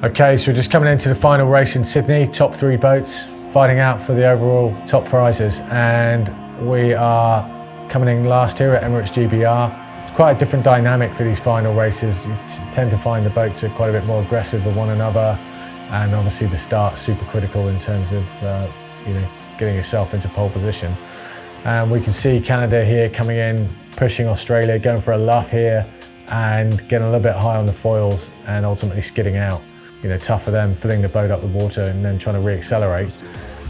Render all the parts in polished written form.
Okay, so we're just coming into the final race in Sydney, top 3 boats, fighting out for the overall top prizes, and we are coming in last here at Emirates GBR. It's quite a different dynamic for these final races. You tend to find the boats are quite a bit more aggressive with one another, and obviously the start's super critical in terms of getting yourself into pole position. And we can see Canada here coming in, pushing Australia, going for a luff here, and getting a little bit high on the foils and ultimately skidding out. Tough for them, filling the boat up with water and then trying to re-accelerate.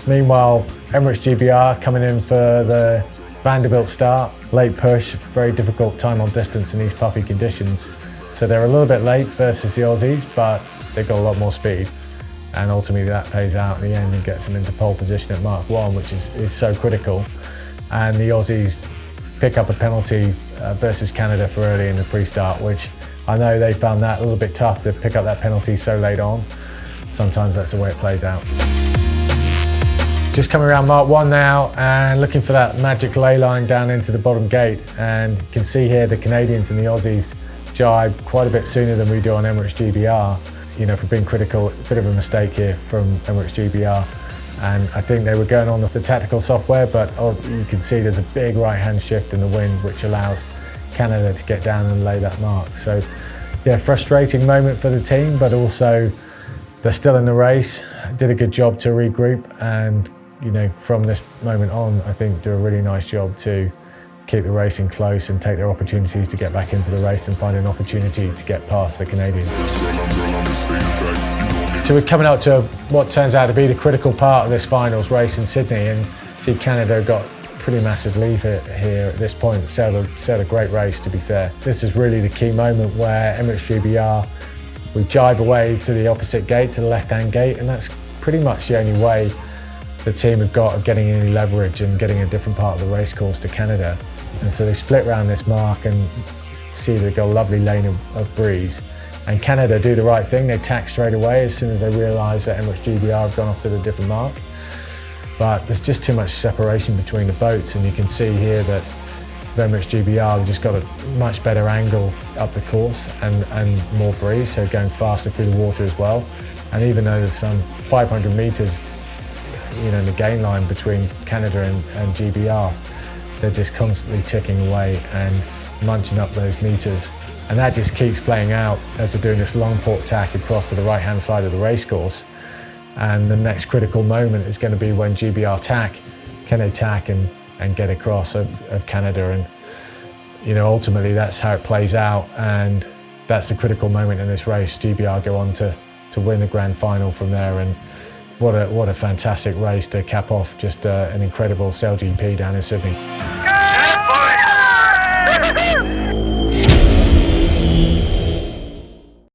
Meanwhile, Emirates GBR coming in for the Vanderbilt start. Late push, very difficult time on distance in these puffy conditions. So they're a little bit late versus the Aussies, but they've got a lot more speed. And ultimately that pays out in the end and gets them into pole position at Mark 1, which is so critical. And the Aussies pick up a penalty versus Canada for early in the pre-start, which I know they found that a little bit tough to pick up that penalty so late on. Sometimes that's the way it plays out. Just coming around Mark 1 now and looking for that magic ley line down into the bottom gate, and you can see here the Canadians and the Aussies jibe quite a bit sooner than we do on Emirates GBR. For being critical, a bit of a mistake here from Emirates GBR. And I think they were going on the tactical software, but you can see there's a big right-hand shift in the wind, which allows Canada to get down and lay that mark. So yeah, frustrating moment for the team, but also they're still in the race. Did a good job to regroup, and from this moment on, I think do a really nice job to keep the racing close and take their opportunities to get back into the race and find an opportunity to get past the Canadians. So we're coming up to what turns out to be the critical part of this finals race in Sydney, and see Canada got pretty massive lead here at this point. Sailed a great race, to be fair. This is really the key moment where Emirates GBR, we jibe away to the opposite gate, to the left-hand gate, and that's pretty much the only way the team have got of getting any leverage and getting a different part of the race course to Canada. And so they split around this mark and see they've got a lovely lane of breeze. And Canada do the right thing, they tack straight away as soon as they realise that Emirates GBR have gone off to the different mark. But there's just too much separation between the boats, and you can see here that Emirates GBR have just got a much better angle up the course and more breeze, so going faster through the water as well. And even though there's some 500 metres in the gain line between Canada and GBR, they're just constantly ticking away and munching up those metres. And that just keeps playing out as they're doing this long port tack across to the right-hand side of the racecourse. And the next critical moment is going to be when GBR tack. Can they tack and get across of Canada? And ultimately that's how it plays out, and that's the critical moment in this race. GBR go on to win the grand final from there, and what a fantastic race to cap off just an incredible SailGP down in Sydney.